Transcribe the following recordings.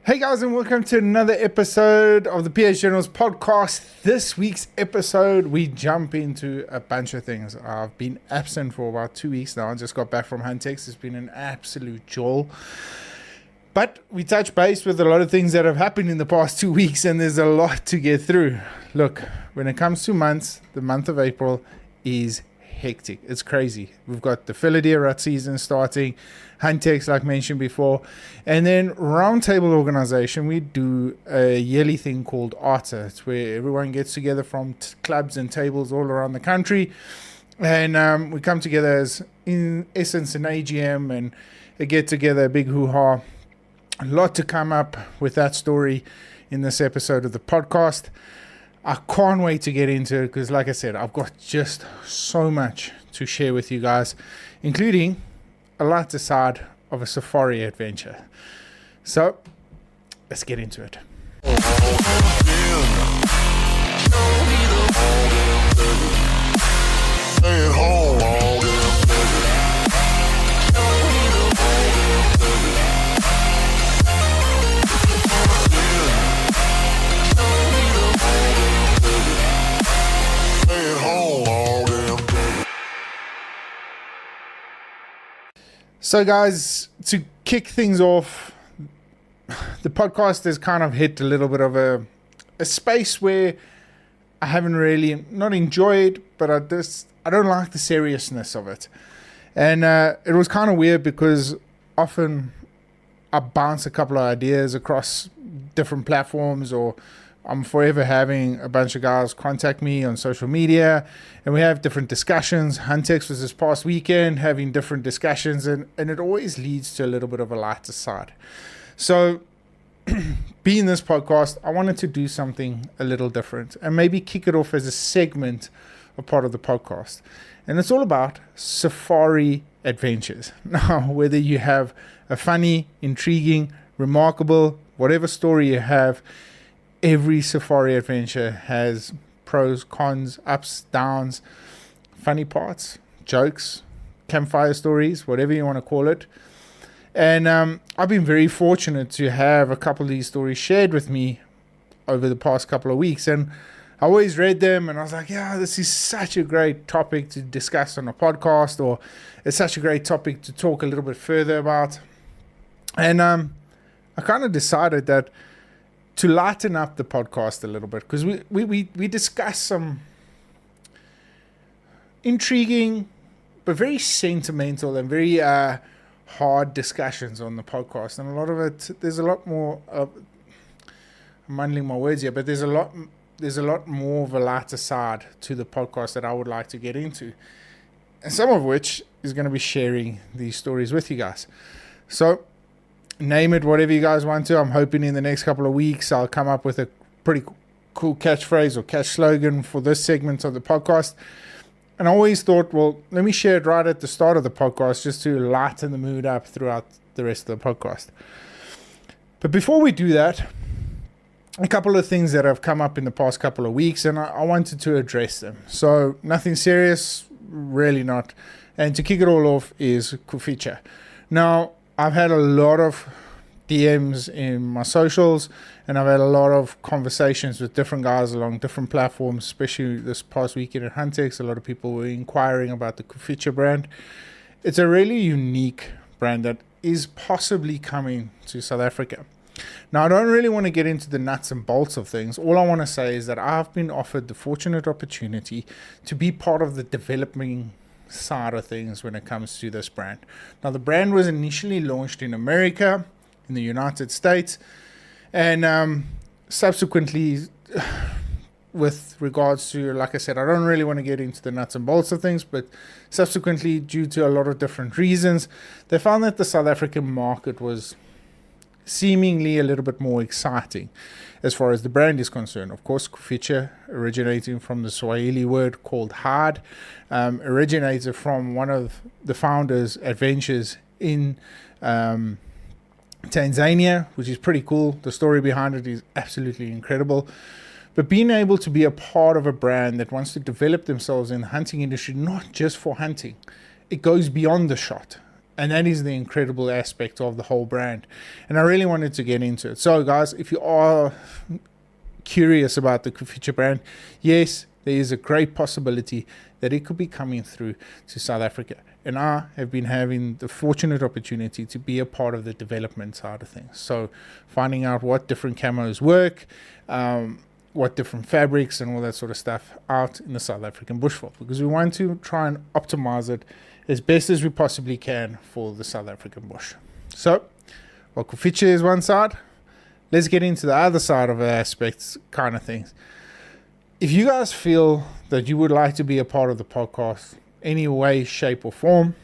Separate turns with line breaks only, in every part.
Hey guys, and welcome to another episode of the PH Journals podcast. This week's episode, we jump into a bunch of things. I've been absent for about 2 weeks now. I just got back from Huntex. It's been an absolute joy. But we touch base with a lot of things that have happened in the past 2 weeks, and there's a lot to get through. Look, when it comes to months, the month of April is hectic. It's crazy. We've got the fill deer rut season starting, Huntex, like mentioned before, and then Roundtable Organization. We do a yearly thing called ARTA. It's where everyone gets together from clubs and tables all around the country, and we come together as, in essence, an AGM and a get together, a big hoo-ha. A lot to come up with that story in this episode of the podcast. I can't wait to get into it because, like I said, I've got just so much to share with you guys, including a lighter side of a safari adventure. So, let's get into it. So guys, to kick things off, the podcast has kind of hit a little bit of a space where I haven't really, not enjoyed, but I don't like the seriousness of it. And it was kind of weird because often I bounce a couple of ideas across different platforms, or I'm forever having a bunch of guys contact me on social media, and we have different discussions. Huntex was this past weekend having different discussions, and it always leads to a little bit of a lighter side. So being this podcast, I wanted to do something a little different and maybe kick it off as a segment of part of the podcast. And it's all about safari adventures. Now, whether you have a funny, intriguing, remarkable, whatever story you have, every safari adventure has pros, cons, ups, downs, funny parts, jokes, campfire stories, whatever you want to call it. And I've been very fortunate to have a couple of these stories shared with me over the past couple of weeks. And I always read them and I was like, yeah, this is such a great topic to discuss on a podcast, or it's such a great topic to talk a little bit further about. And I kind of decided that to lighten up the podcast a little bit, because we discuss some intriguing but very sentimental and very hard discussions on the podcast, and a lot of it, there's a lot more I'm muddling my words here, but there's a lot more of a lighter side to the podcast that I would like to get into, and some of which is going to be sharing these stories with you guys. So name it whatever you guys want to. I'm hoping in the next couple of weeks I'll come up with a pretty cool catchphrase or catch slogan for this segment of the podcast. And I always thought, well, let me share it right at the start of the podcast just to lighten the mood up throughout the rest of the podcast. But before we do that, a couple of things that have come up in the past couple of weeks, and I wanted to address them. So nothing serious, really not. And to kick it all off is Kuficha. Now, I've had a lot of DMs in my socials, and I've had a lot of conversations with different guys along different platforms, especially this past weekend at Huntex. A lot of people were inquiring about the Kuficha brand. It's a really unique brand that is possibly coming to South Africa. Now, I don't really want to get into the nuts and bolts of things. All I want to say is that I've been offered the fortunate opportunity to be part of the developing side of things when it comes to this brand. Now, the brand was initially launched in America, in the United States, and subsequently, with regards to, like I said, I don't really want to get into the nuts and bolts of things, but subsequently, due to a lot of different reasons, they found that the South African market was seemingly a little bit more exciting as far as the brand is concerned. Of course, Kuficha, originating from the Swahili word called hard, originated from one of the founders' adventures in Tanzania, which is pretty cool. The story behind it is absolutely incredible. But being able to be a part of a brand that wants to develop themselves in the hunting industry, not just for hunting, it goes beyond the shot. And that is the incredible aspect of the whole brand. And I really wanted to get into it. So guys, if you are curious about the Kuficha brand, yes, there is a great possibility that it could be coming through to South Africa. And I have been having the fortunate opportunity to be a part of the development side of things. So finding out what different camos work, what different fabrics and all that sort of stuff out in the South African bushveld, because we want to try and optimize it as best as we possibly can for the South African bush. So, while Kuficha is one side, let's get into the other side of the aspects kind of things. If you guys feel that you would like to be a part of the podcast, any way, shape or form,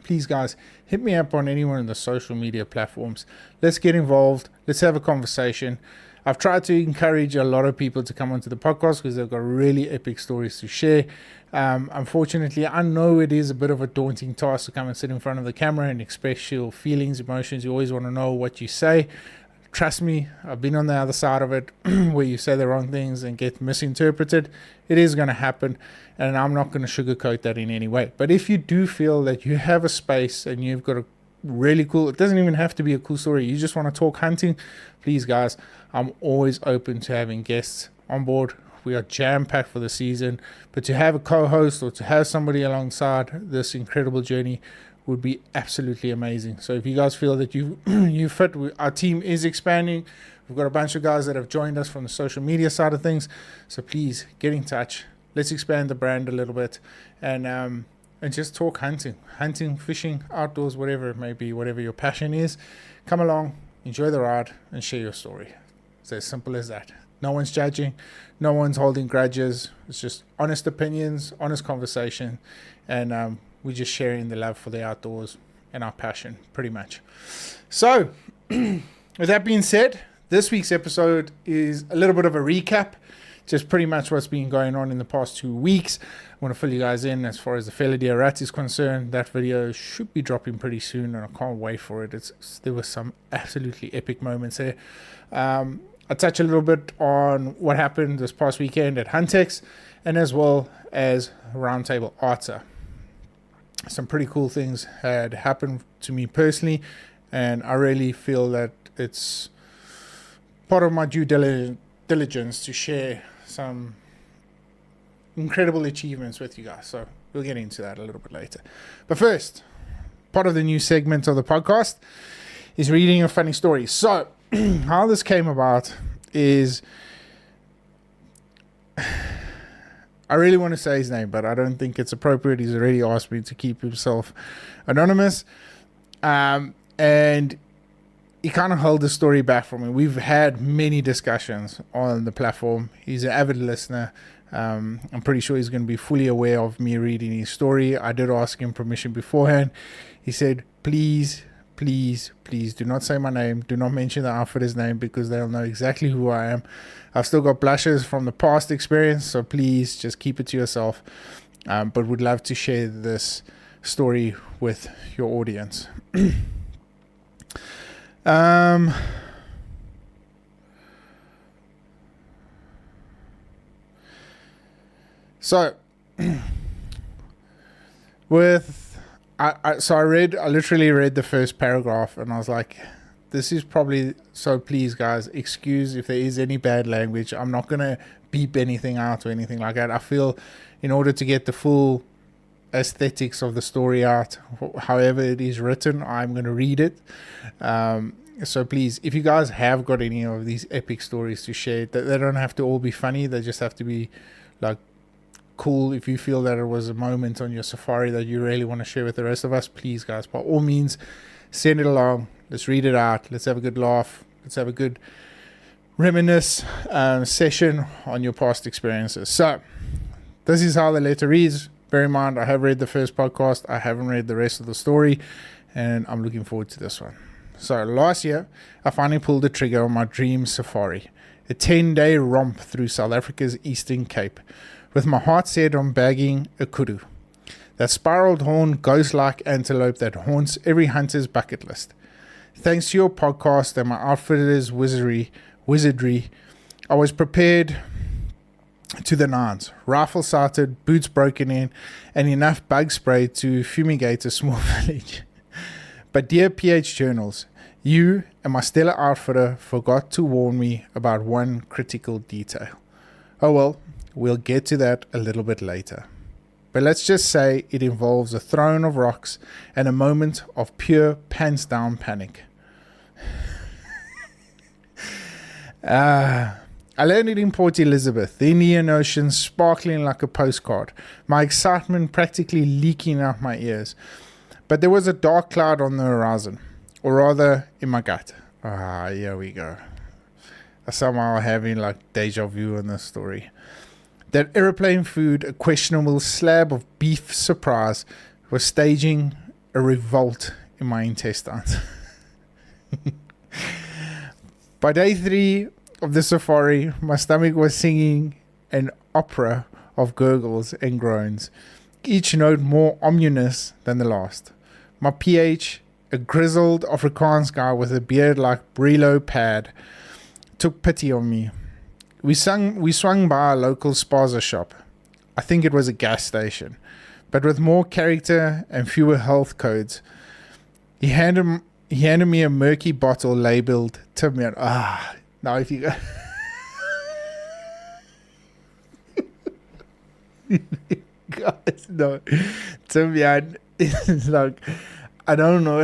please guys, hit me up on any one of the social media platforms. Let's get involved. Let's have a conversation. I've tried to encourage a lot of people to come onto the podcast because they've got really epic stories to share. Unfortunately, I know it is a bit of a daunting task to come and sit in front of the camera and express your feelings, emotions. You always want to know what you say. Trust me, I've been on the other side of it where you say the wrong things and get misinterpreted. It is going to happen, and I'm not going to sugarcoat that in any way. But if you do feel that you have a space and you've got a really cool, it doesn't even have to be a cool story, you just want to talk hunting, please guys, I'm always open to having guests on board. We are jam-packed for the season, but to have a co-host or to have somebody alongside this incredible journey would be absolutely amazing. So if you guys feel that you fit, our team is expanding. We've got a bunch of guys that have joined us from the social media side of things. So please get in touch. Let's expand the brand a little bit and just talk hunting, fishing, outdoors, whatever it may be, whatever your passion is. Come along, enjoy the ride, and share your story. It's as simple as that. No one's judging. No one's holding grudges. It's just honest opinions, honest conversation, and we're just sharing the love for the outdoors and our passion, pretty much. So, with that being said, this week's episode is a little bit of a recap, just pretty much what's been going on in the past 2 weeks. I want to fill you guys in as far as the Felidea Rat is concerned. That video should be dropping pretty soon, and I can't wait for it. There were some absolutely epic moments there. I touch a little bit on what happened this past weekend at Huntex, and as well as Roundtable Arta. Some pretty cool things had happened to me personally, and I really feel that it's part of my due diligence to share some incredible achievements with you guys. So we'll get into that a little bit later. But first, part of the new segment of the podcast is reading a funny story. So how this came about is, I really want to say his name, but I don't think it's appropriate. He's already asked me to keep himself anonymous. And he kind of held the story back from me. We've had many discussions on the platform. He's an avid listener. I'm pretty sure he's going to be fully aware of me reading his story. I did ask him permission beforehand. He said, please do not say my name. Do not mention the outfitter's name, because they'll know exactly who I am. I've still got blushes from the past experience, so please just keep it to yourself. But would love to share this story with your audience. So I literally read the first paragraph and I was like, this is probably, so please guys, excuse if there is any bad language. I'm not going to beep anything out or anything like that. I feel in order to get the full aesthetics of the story out, however it is written, I'm going to read it. So please, if you guys have got any of these epic stories to share, they don't have to all be funny. They just have to be like cool. If you feel that it was a moment on your safari that you really want to share with the rest of us, please guys, by all means, send it along. Let's read it out. Let's have a good laugh. Let's have a good reminisce session on your past experiences. So this is how the letter reads. Bear in mind, I have read the first podcast. I haven't read the rest of the story, and I'm looking forward to this one. So last year, I finally pulled the trigger on my dream safari, a 10-day romp through South Africa's Eastern Cape, with my heart set on bagging a kudu, that spiraled horn ghost-like antelope that haunts every hunter's bucket list. Thanks to your podcast and my outfitter's wizardry, I was prepared to the nines, rifle sighted, boots broken in, and enough bug spray to fumigate a small village. But dear PH journals, you and my stellar outfitter forgot to warn me about one critical detail. Oh well, we'll get to that a little bit later. But let's just say it involves a throwing of rocks and a moment of pure pants down panic. I landed in Port Elizabeth, the Indian Ocean sparkling like a postcard, my excitement practically leaking out my ears. But there was a dark cloud on the horizon, or rather in my gut. Here we go. Somehow having like deja vu in this story. That aeroplane food, a questionable slab of beef surprise, was staging a revolt in my intestines. By day 3 of the safari, my stomach was singing an opera of gurgles and groans, each note more ominous than the last. My PH, a grizzled Afrikaans guy with a beard like Brillo pad, took pity on me. We swung by a local spaza shop. I think it was a gas station, but with more character and fewer health codes. He handed me a murky bottle labelled Timian. Now if you go... Guys, no. Timian is like... I don't know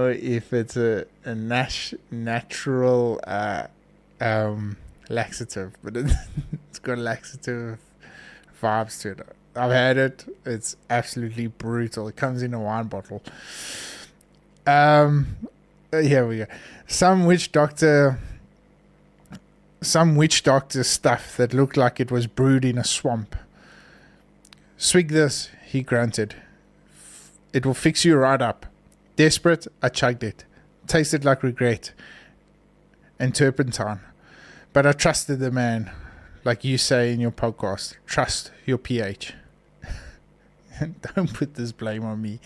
if it's a natural laxative, but it's got laxative vibes to it. I've had it. It's absolutely brutal. It comes in a wine bottle. Here we go. Some witch doctor stuff that looked like it was brewed in a swamp. Swig this, he grunted. It will fix you right up. Desperate, I chugged it. Tasted like regret and turpentine. But I trusted the man, like you say in your podcast. Trust your PH. Don't put this blame on me.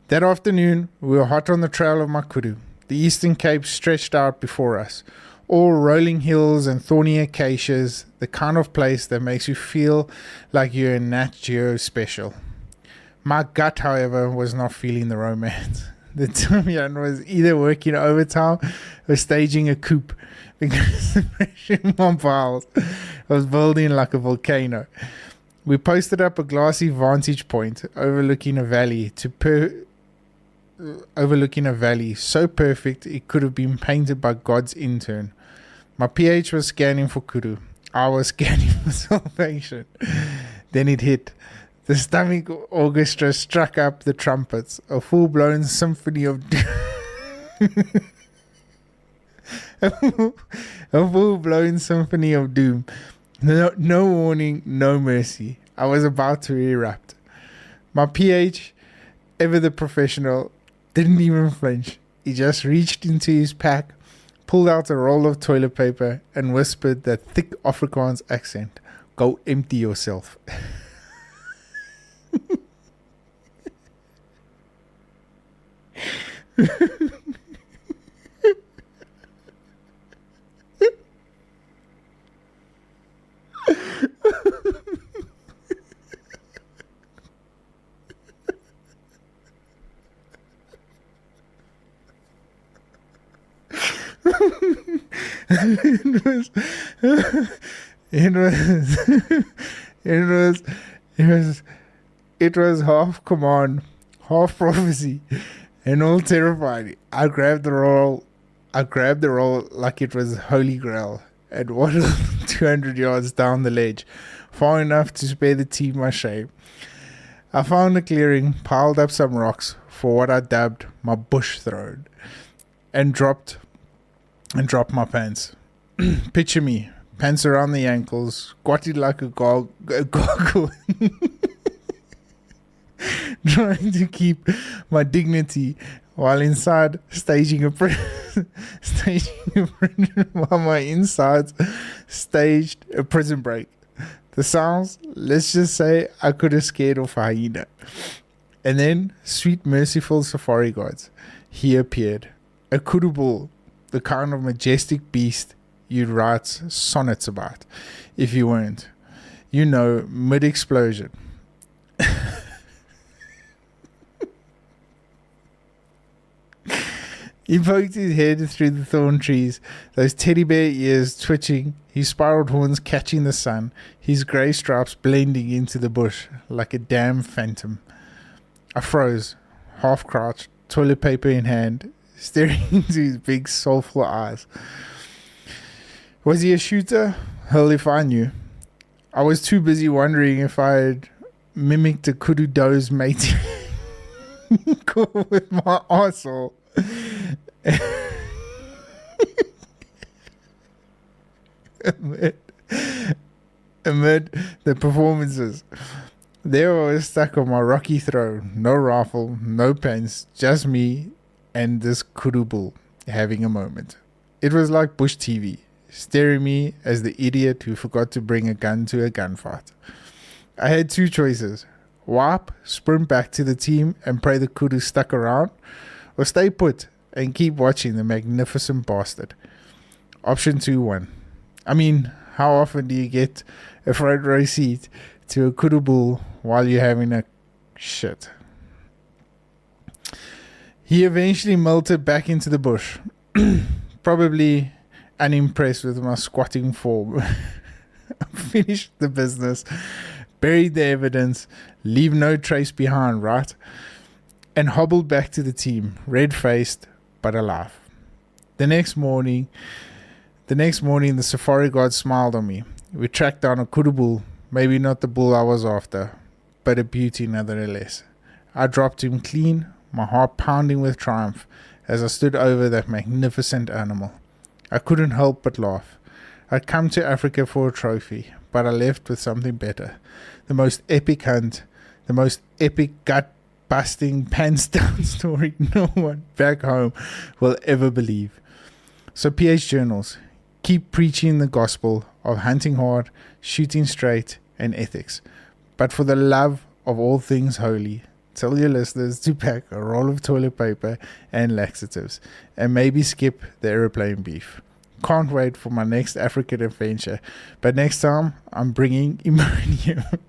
That afternoon, we were hot on the trail of my kudu. The Eastern Cape stretched out before us. All rolling hills and thorny acacias, the kind of place that makes you feel like you're in Nat Geo special. My gut, however, was not feeling the romance. The Timian was either working overtime or staging a coup because the pressure in my bowels was building like a volcano. We posted up a glassy vantage point overlooking a valley so perfect it could have been painted by God's intern. My PH was scanning for kudu. I was scanning for salvation. Then it hit. The stomach orchestra struck up the trumpets, a full-blown symphony of a full-blown symphony of doom. No warning, no mercy. I was about to erupt. My PH, ever the professional, didn't even flinch. He just reached into his pack, pulled out a roll of toilet paper, and whispered that thick Afrikaans accent, "Go empty yourself." It was half command, half prophecy, and all terrifying. I grabbed the roll like it was Holy Grail, and waddled 200 yards down the ledge, far enough to spare the team my shame. I found a clearing, piled up some rocks for what I dubbed my bush throne, and dropped my pants. Picture me, pants around the ankles, squatted like a goggle, trying to keep my dignity while inside staging a while my insides staged a prison break. The sounds, let's just say I could have scared off a hyena. And then, sweet merciful safari gods, he appeared. A kudu bull, the kind of majestic beast you'd write sonnets about if you weren't. You know, mid-explosion. He poked his head through the thorn trees, those teddy bear ears twitching, his spiraled horns catching the sun, his grey stripes blending into the bush like a damn phantom. I froze, half crouched, toilet paper in hand, staring into his big soulful eyes. Was he a shooter? Hell if I knew. I was too busy wondering if I'd mimicked a kudu doe's mate with my arsehole. Amid the performances, there I was stuck on my rocky throne, no rifle, no pens, just me and this kudu bull having a moment. It was like bush TV, staring me as the idiot who forgot to bring a gun to a gunfight. I had two choices: wipe, sprint back to the team and pray the kudu stuck around, or stay put and keep watching the magnificent bastard. Option 2 won. I mean, how often do you get a front row seat to a kudu bull while you're having a shit? He eventually melted back into the bush, probably unimpressed with my squatting form. Finished the business, buried the evidence, leave no trace behind, right? And hobbled back to the team, red-faced but alive. The next morning, the safari guard smiled on me. We tracked down a kudu bull, maybe not the bull I was after, but a beauty nevertheless. I dropped him clean, my heart pounding with triumph as I stood over that magnificent animal. I couldn't help but laugh. I'd come to Africa for a trophy, but I left with something better. The most epic hunt, the most epic gut-busting, pants-down story no one back home will ever believe. So PH Journals, keep preaching the gospel of hunting hard, shooting straight, and ethics. But for the love of all things holy, tell your listeners to pack a roll of toilet paper and laxatives, and maybe skip the aeroplane beef. Can't wait for my next African adventure, but next time I'm bringing Imodium.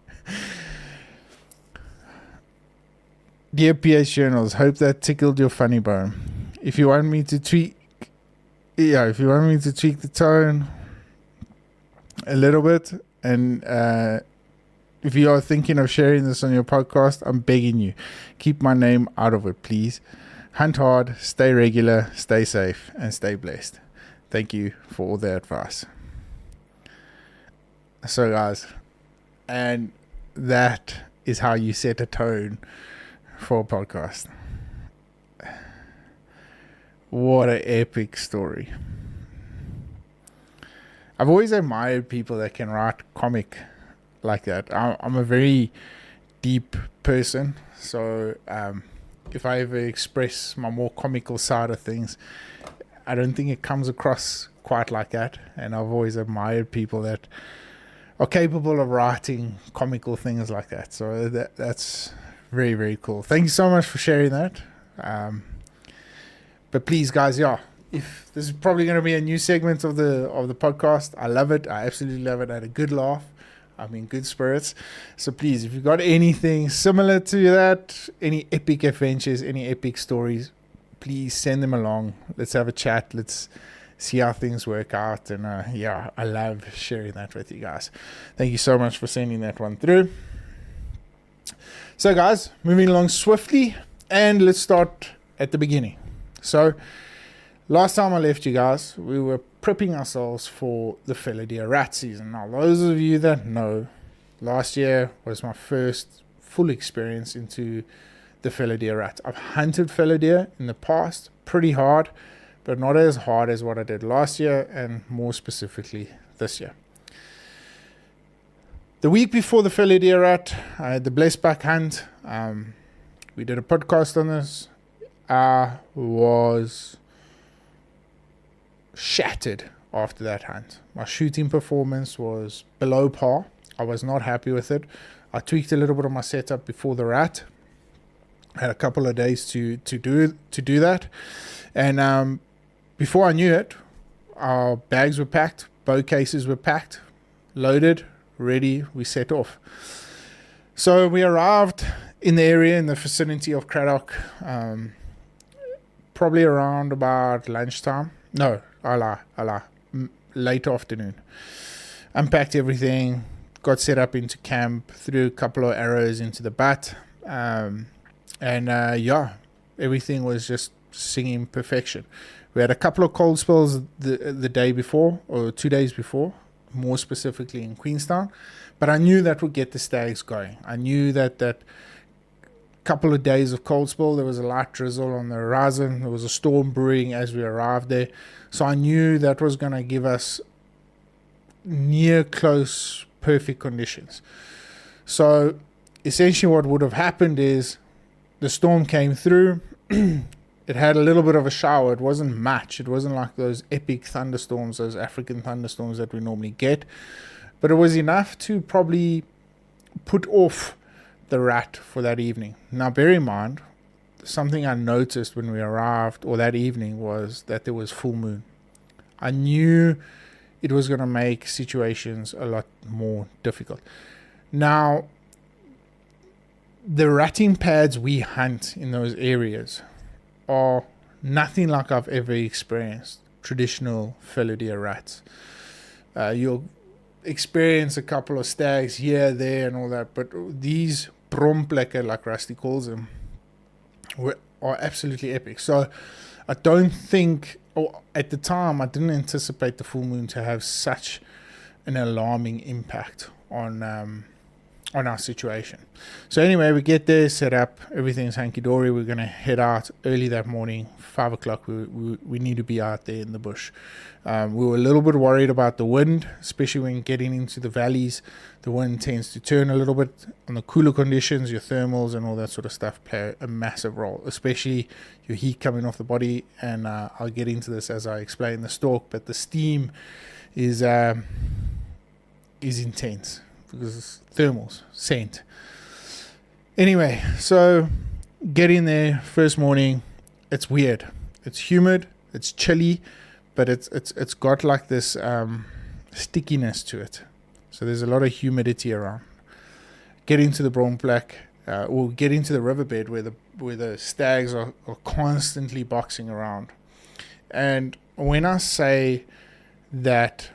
Dear PH Journals, hope that tickled your funny bone. If you want me to tweak the tone a little bit, and if you are thinking of sharing this on your podcast, I'm begging you, keep my name out of it, please. Hunt hard, stay regular, stay safe, and stay blessed. Thank you for all the advice. So guys, and that is how you set a tone for a podcast. What an epic story. I've always admired people that can write comic like that. I'm a very deep person, so if I ever express my more comical side of things, I don't think it comes across quite like that, and I've always admired people that are capable of writing comical things like that. So that's very, very cool. Thank you so much for sharing that. But please, guys, if this is probably going to be a new segment of the podcast, I love it. I absolutely love it. I had a good laugh. I'm in good spirits. So please, if you've got anything similar to that, any epic adventures, any epic stories, please send them along. Let's have a chat. Let's see how things work out. And I love sharing that with you guys. Thank you so much for sending that one through. So guys, moving along swiftly, and let's start at the beginning. So last time I left you guys, we were prepping ourselves for the fellow deer rat season. Now, those of you that know, last year was my first full experience into the fellow deer rat. I've hunted fellow deer in the past pretty hard, but not as hard as what I did last year, and more specifically this year. The week before the fellow deer rat, I had the blessed buck hunt. We did a podcast on this. I was shattered after that hunt. My shooting performance was below par. I was not happy with it. I tweaked a little bit of my setup before the rat. I had a couple of days to do that, and before I knew it, our bags were packed, bow cases were packed, loaded, ready, we set off. So we arrived in the area, in the vicinity of Craddock, probably around about lunchtime. No, I lie. Late afternoon. Unpacked everything, got set up into camp, threw a couple of arrows into the butt, everything was just singing perfection. We had a couple of cold spells the day before, or 2 days before, more specifically in Queenstown, but I knew that would get the stags going. I knew that couple of days of cold spell, there was a light drizzle on the horizon, there was a storm brewing as we arrived there, so I knew that was going to give us near close perfect conditions. So essentially what would have happened is the storm came through. It had a little bit of a shower. It wasn't much. It wasn't like those epic thunderstorms, those African thunderstorms that we normally get, but it was enough to probably put off the rat for that evening. Now bear in mind, something I noticed when we arrived, or that evening, was that there was full moon. I knew it was going to make situations a lot more difficult. Now, the ratting pads we hunt in those areas are nothing like I've ever experienced traditional fellow deer rats. You'll experience a couple of stags here, there, and all that, but these bromplekke, like Rusty calls them, are absolutely epic. So I don't think, or at the time, I didn't anticipate the full moon to have such an alarming impact on our situation. So anyway, we get there, set up, everything's hanky-dory. We're going to head out early that morning, 5 o'clock. We need to be out there in the bush. We were a little bit worried about the wind, especially when getting into the valleys. The wind tends to turn a little bit. On the cooler conditions, your thermals and all that sort of stuff play a massive role, especially your heat coming off the body. And I'll get into this as I explain the stalk, but the steam is intense because thermals, scent. Anyway, so get in there first morning. It's weird. It's humid. It's chilly, but it's got like this stickiness to it. So there's a lot of humidity around. Get into the Bromplack, or get into the riverbed where the stags are constantly boxing around. And when I say that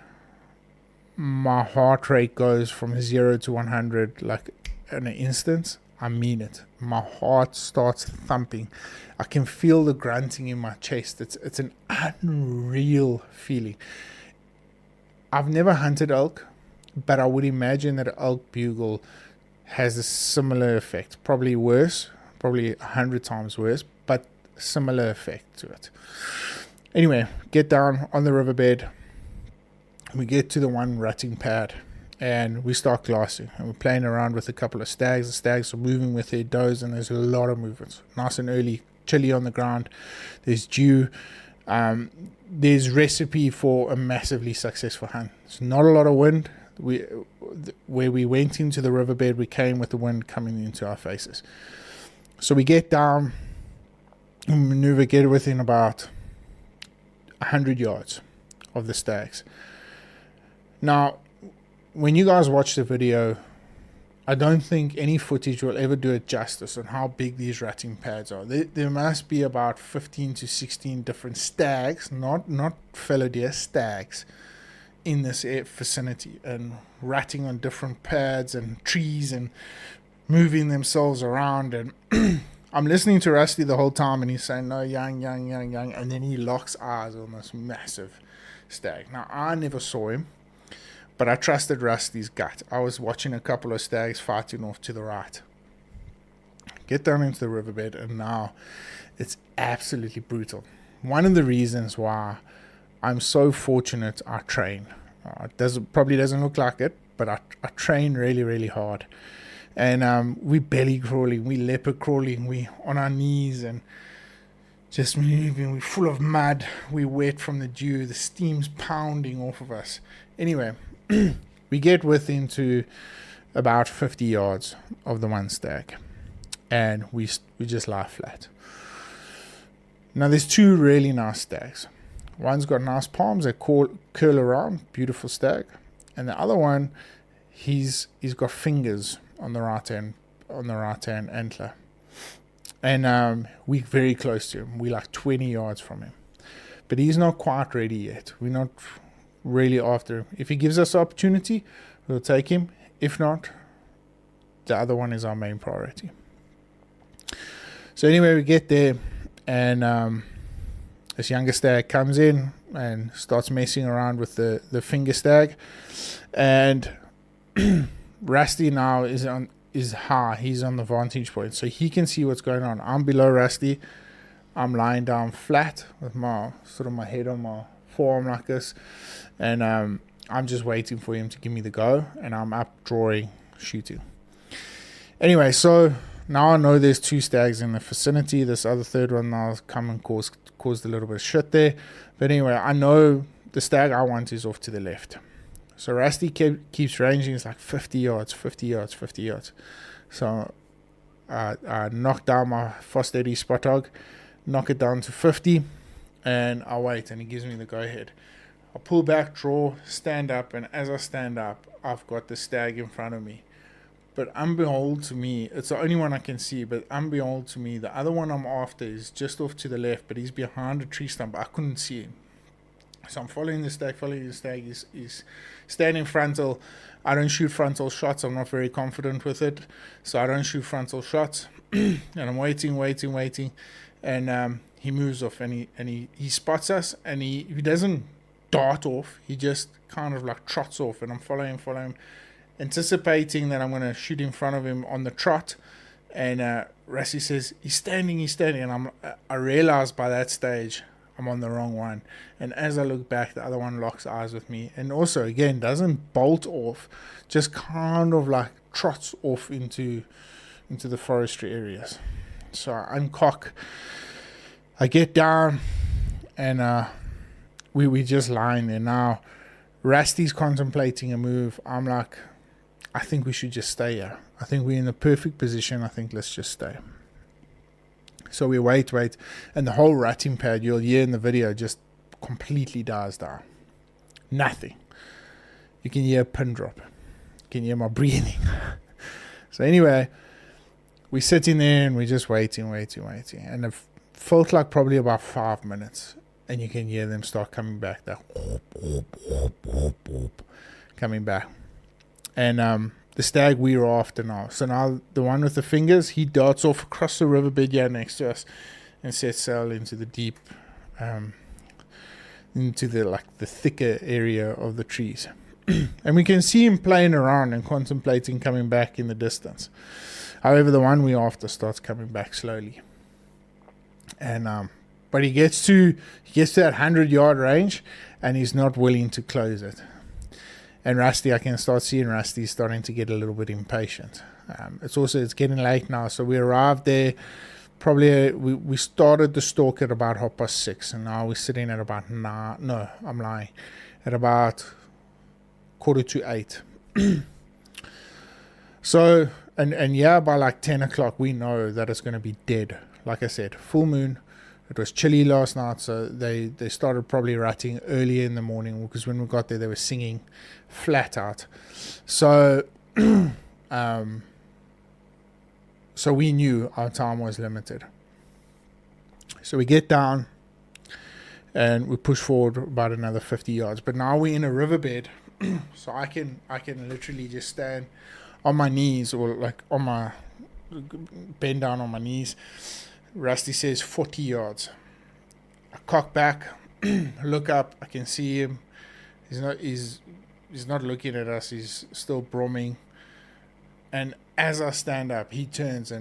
my heart rate goes from 0 to 100 like in an instant, I mean it. My heart starts thumping. I can feel the grunting in my chest. It's an unreal feeling. I've never hunted elk, but I would imagine that an elk bugle has a similar effect. Probably worse, probably 100 times worse, but similar effect to it. Anyway, get down on the riverbed. We get to the one ratting pad and we start glassing, and we're playing around with a couple of stags. The stags are moving with their does, and there's a lot of movements. Nice and early, chilly on the ground. There's dew. There's recipe for a massively successful hunt. It's not a lot of wind. Where we went into the riverbed, we came with the wind coming into our faces. So we get down and maneuver, get within about 100 yards of the stags. Now, when you guys watch the video, I don't think any footage will ever do it justice on how big these ratting pads are. There must be about 15 to 16 different stags, not fellow deer, stags, in this vicinity, and ratting on different pads and trees and moving themselves around. And I'm listening to Rusty the whole time, and he's saying, no, young, and then he locks eyes on this massive stag. Now, I never saw him, but I trusted Rusty's gut. I was watching a couple of stags fighting off to the right. Get down into the riverbed, and now it's absolutely brutal. One of the reasons why I'm so fortunate I train. It probably doesn't look like it, but I train really, really hard. And we belly crawling, we leopard crawling, we on our knees and just moving. We're full of mud, we're wet from the dew, the steam's pounding off of us. Anyway, we get into about 50 yards of the one stag, and we just lie flat. Now there's two really nice stags. One's got nice palms that curl around, beautiful stag, and the other one, he's got fingers on the right hand antler, and we're very close to him. We're like 20 yards from him, but he's not quite ready yet. We're not really after him. If he gives us the opportunity, we'll take him. If not, the other one is our main priority. So anyway, we get there, and this younger stag comes in and starts messing around with the finger stag, and Rusty now is high. He's on the vantage point, so he can see what's going on. I'm below Rusty. I'm lying down flat with my head on my forearm like this, and I'm just waiting for him to give me the go, and I'm up drawing, shooting. Anyway, so now I know there's 2 stags in the vicinity. This other third one now has come and caused a little bit of shit there. But anyway, I know the stag I want is off to the left. So Rusty keeps ranging. It's like 50 yards. So I knock down my Foster spot hog, knock it down to 50, and I wait, and he gives me the go ahead. I pull back, draw, stand up, and as I stand up, I've got the stag in front of me. But unbehold to me, it's the only one I can see, but unbehold to me, the other one I'm after is just off to the left, but he's behind a tree stump. I couldn't see him. So I'm following the stag. He's standing frontal. I don't shoot frontal shots. I'm not very confident with it. So I don't shoot frontal shots. And I'm waiting. And he moves off, and he spots us, and he doesn't dart off. He just kind of like trots off, and I'm following him, anticipating that I'm going to shoot in front of him on the trot. And Rassi says, he's standing, and I realize by that stage I'm on the wrong one. And as I look back, the other one locks eyes with me, and also again doesn't bolt off, just kind of like trots off into the forestry areas. So I uncock, I get down, and we just lying there. Now Rusty's contemplating a move. I'm like, I think we should just stay here. I think we're in the perfect position. I think let's just stay. So we wait, and the whole ratting pad you'll hear in the video just completely dies down. Nothing. You can hear a pin drop. You can hear my breathing. So anyway, we're sitting there and we're just waiting. And it felt like probably about 5 minutes, and you can hear them start coming back. They're coming back. And the stag we were after now. So now the one with the fingers, he darts off across the riverbed here next to us and sets sail into the deep, into the thicker area of the trees. And we can see him playing around and contemplating coming back in the distance. However, the one we after starts coming back slowly. And but he gets to that 100-yard range, and he's not willing to close it. And Rusty, I can start seeing Rusty starting to get a little bit impatient. It's getting late now, so we arrived there. Probably we started the stalk at about 6:30, and now we're sitting at about 9. No, I'm lying. At about 7:45. So and yeah, by like 10 o'clock we know that it's going to be dead. Like I said, full moon. It was chilly last night, so they started probably ratting earlier in the morning, because when we got there they were singing flat out. So so we knew our time was limited. So we get down and we push forward about another 50 yards. But now we're in a riverbed, so I can literally just stand on my knees, or like on my bend down on my knees. Rusty says 40 yards. I cock back, look up, I can see him. He's not looking at us, he's still brumming. And as I stand up, he turns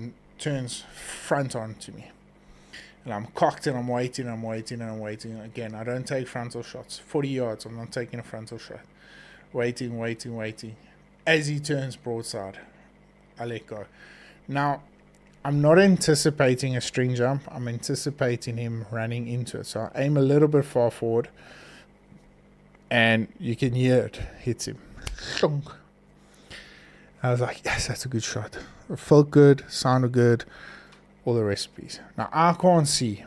front on to me. And I'm cocked and I'm waiting. Again, I don't take frontal shots. 40 yards, I'm not taking a frontal shot. Waiting. As he turns broadside, I let go. Now, I'm not anticipating a string jump. I'm anticipating him running into it. So I aim a little bit far forward, and you can hear it hits him. I was like, yes, that's a good shot. It felt good, sounded good, all the recipes. Now I can't see.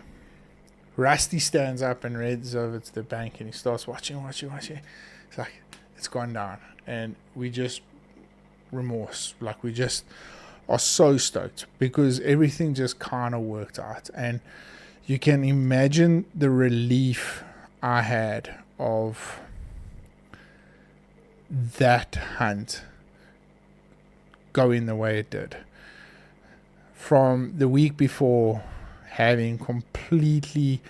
Rusty stands up and heads over to the bank, and he starts watching. It's like, it's gone down. And we just remorse. Like, we just are so stoked because everything just kind of worked out. And you can imagine the relief I had of that hunt going the way it did. From the week before, having completely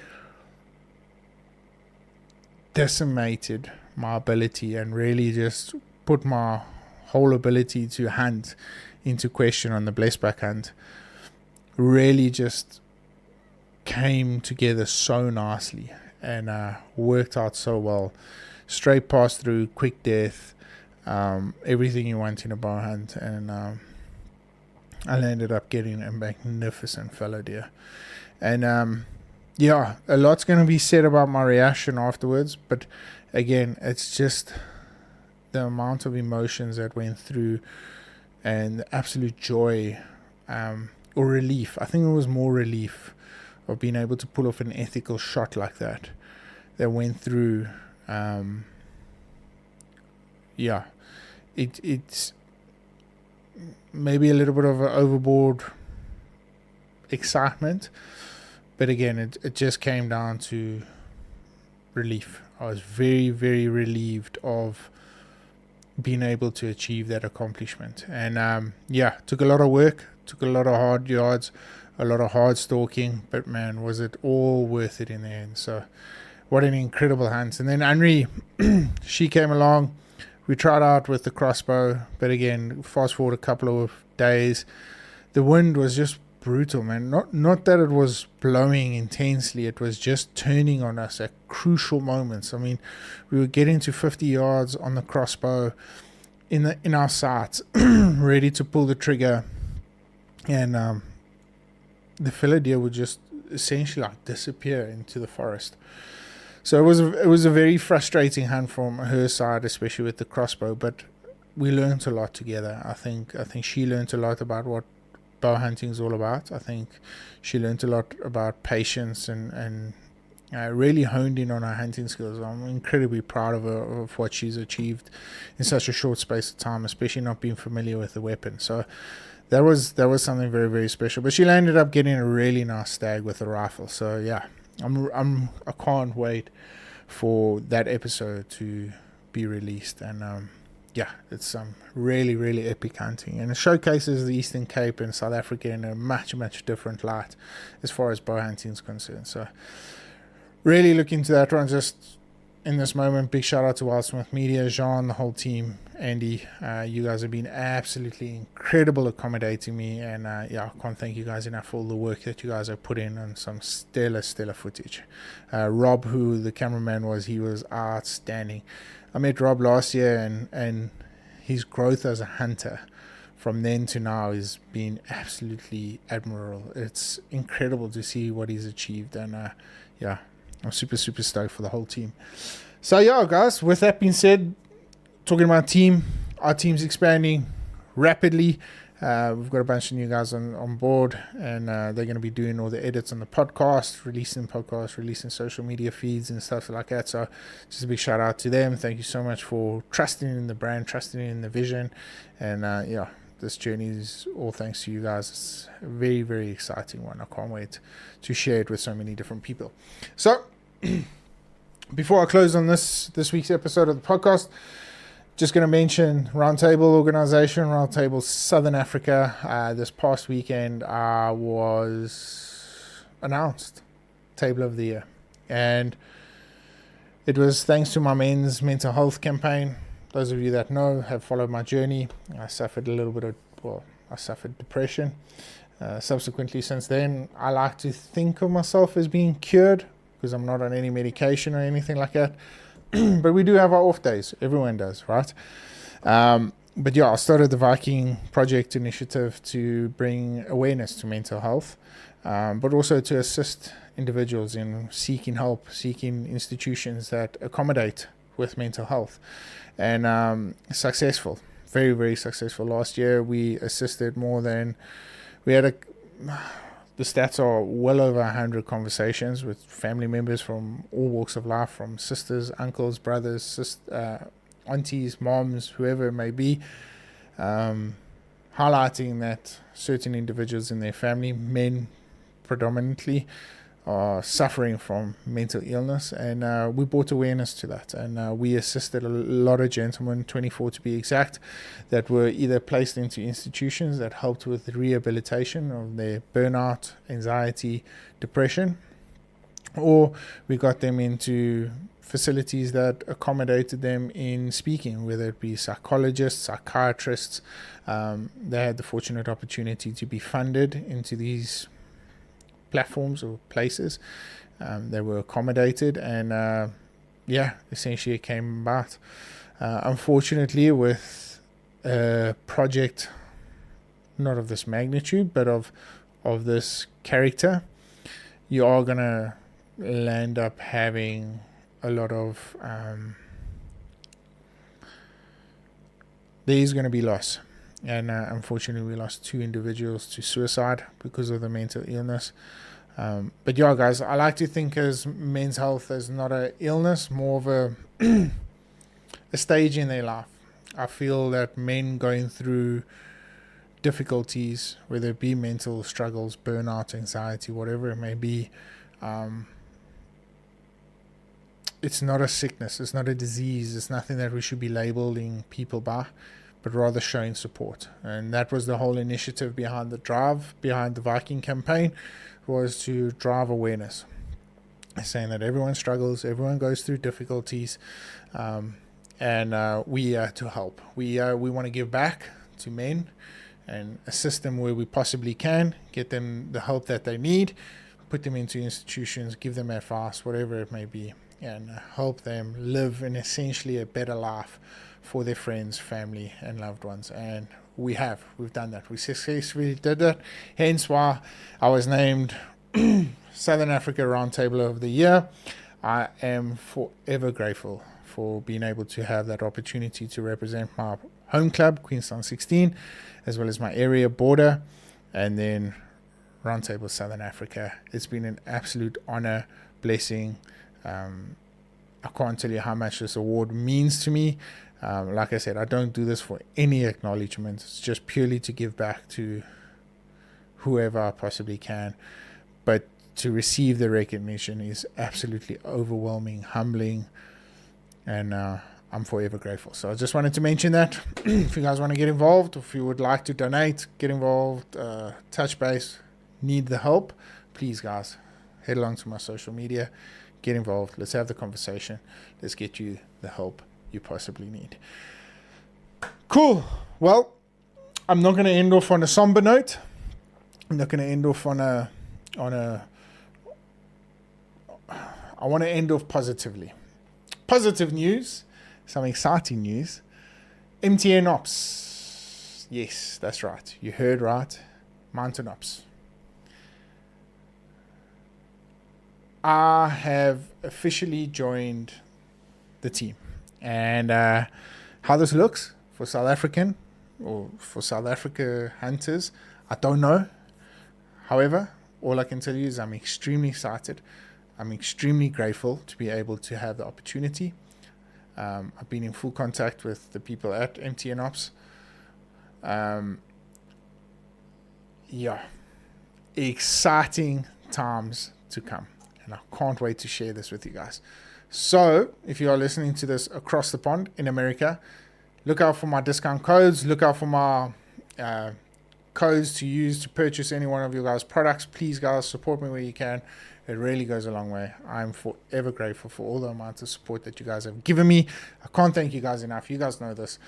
decimated my ability and really just put my whole ability to hunt into question on the Blessback hunt, really just came together so nicely and worked out so well. Straight pass through, quick death, everything you want in a bow hunt, and I ended up getting a magnificent fellow deer. And a lot's going to be said about my reaction afterwards, but again, it's just the amount of emotions that went through and the absolute joy or relief. I think it was more relief of being able to pull off an ethical shot like that went through. It's maybe a little bit of an overboard excitement, but again, it just came down to relief. I was very, very relieved of being able to achieve that accomplishment. And took a lot of work, took a lot of hard yards, a lot of hard stalking, but man, was it all worth it in the end. So what an incredible hunt. And then Henri, she came along. We tried out with the crossbow, but again, fast forward a couple of days, the wind was just brutal, man. Not that it was blowing intensely, it was just turning on us at crucial moments. I mean, we were getting to 50 yards on the crossbow in our sights, ready to pull the trigger, and the fellow deer would just essentially like disappear into the forest. So it was a very frustrating hunt from her side, especially with the crossbow, but we learned a lot together. I think she learned a lot about what bow hunting is all about. I think she learned a lot about patience and really honed in on her hunting skills. I'm incredibly proud of her, of what she's achieved in such a short space of time, especially not being familiar with the weapon. So that was something very, very special. But she ended up getting a really nice stag with a rifle. So yeah, I can't wait for that episode to be released. And it's really, really epic hunting, and it showcases the Eastern Cape and South Africa in a much, much different light as far as bow hunting is concerned. So really look into that one. Just in this moment, big shout out to Wildsmith Media, Jean, the whole team, Andy. You guys have been absolutely incredible accommodating me, and I can't thank you guys enough for all the work that you guys have put in on some stellar footage. Rob, who the cameraman was, he was outstanding. I met Rob last year, and his growth as a hunter from then to now has been absolutely admirable. It's incredible to see what he's achieved, and I'm super, super stoked for the whole team. So guys, with that being said, talking about our team's expanding rapidly. We've got a bunch of new guys on board, and they're going to be doing all the edits on the podcast, releasing social media feeds and stuff like that. So just a big shout out to them. Thank you so much for trusting in the brand, trusting in the vision. And this journey is all thanks to you guys. It's a very, very exciting one. I can't wait to share it with so many different people. So before I close on this week's episode of the podcast, just going to mention Roundtable Organization, Roundtable Southern Africa. This past weekend was announced Table of the Year. And it was thanks to my men's mental health campaign. Those of you that know, have followed my journey. I suffered depression. Subsequently, since then, I like to think of myself as being cured because I'm not on any medication or anything like that. But we do have our off days. Everyone does, right? But I started the Viking Project initiative to bring awareness to mental health, but also to assist individuals in seeking help, seeking institutions that accommodate with mental health. And successful, very, very successful. Last year, we assisted we had the stats are well over 100 conversations with family members from all walks of life, from sisters, uncles, brothers, aunties, moms, whoever it may be, highlighting that certain individuals in their family, men predominantly, are suffering from mental illness, and we brought awareness to that, and we assisted a lot of gentlemen, 24 to be exact, that were either placed into institutions that helped with rehabilitation of their burnout, anxiety, depression, or we got them into facilities that accommodated them in speaking, whether it be psychologists, psychiatrists. They had the fortunate opportunity to be funded into these platforms or places. They were accommodated, and essentially it came about. Unfortunately, with a project not of this magnitude but of this character, you are gonna land up having a lot of there is going to be loss, and unfortunately we lost 2 individuals to suicide because of the mental illness. But yeah, guys, I like to think as men's health as not an illness, more of a a stage in their life. I feel that men going through difficulties, whether it be mental struggles, burnout, anxiety, whatever it may be, it's not a sickness, it's not a disease, it's nothing that we should be labeling people by, but rather showing support. And that was the whole initiative behind the Viking campaign, was to drive awareness, saying that everyone struggles, everyone goes through difficulties, and we are to help. We want to give back to men and assist them where we possibly can, get them the help that they need, put them into institutions, give them advice, whatever it may be, and help them live in essentially a better life for their friends, family, and loved ones. And we've done that. We successfully did that. Hence why I was named Southern Africa Roundtable of the Year. I am forever grateful for being able to have that opportunity to represent my home club, Queenstown 16, as well as my area border, and then Roundtable Southern Africa. It's been an absolute honor, blessing. I can't tell you how much this award means to me. Like I said, I don't do this for any acknowledgement. It's just purely to give back to whoever I possibly can. But to receive the recognition is absolutely overwhelming, humbling, and I'm forever grateful. So I just wanted to mention that. If you guys want to get involved, if you would like to donate, get involved, touch base, need the help, please, guys, head along to my social media, get involved. Let's have the conversation. Let's get you the help you possibly need. Cool. Well, I'm not going to end off on a somber note. I'm not going to end off on a I want to end off positively. Positive news, some exciting news. MTN Ops. Yes, that's right. You heard right. Mountain Ops. I have officially joined the team. And how this looks for South African or for South Africa hunters, I don't know. However, all I can tell you is I'm extremely excited. I'm extremely grateful to be able to have the opportunity. I've been in full contact with the people at MTN Ops. Exciting times to come. And I can't wait to share this with you guys. So, if you are listening to this across the pond in America, look out for my discount codes. Look out for my codes to use to purchase any one of your guys' products. Please, guys, support me where you can. It really goes a long way. I'm forever grateful for all the amount of support that you guys have given me. I can't thank you guys enough. You guys know this.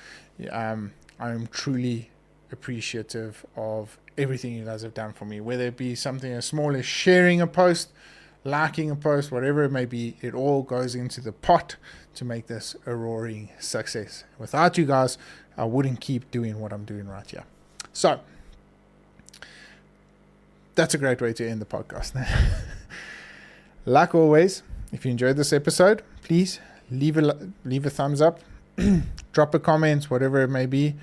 I'm truly appreciative of everything you guys have done for me, whether it be something as small as sharing a post, liking a post, whatever it may be. It all goes into the pot to make this a roaring success. Without you guys, I wouldn't keep doing what I'm doing right here. So that's a great way to end the podcast. Like always, if you enjoyed this episode, please leave a thumbs up, drop a comment, whatever it may be.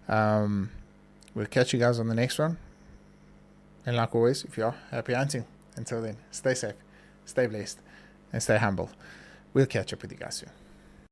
We'll catch you guys on the next one. And like always, if you are, happy hunting. Until then, stay safe, stay blessed, and stay humble. We'll catch up with you guys soon.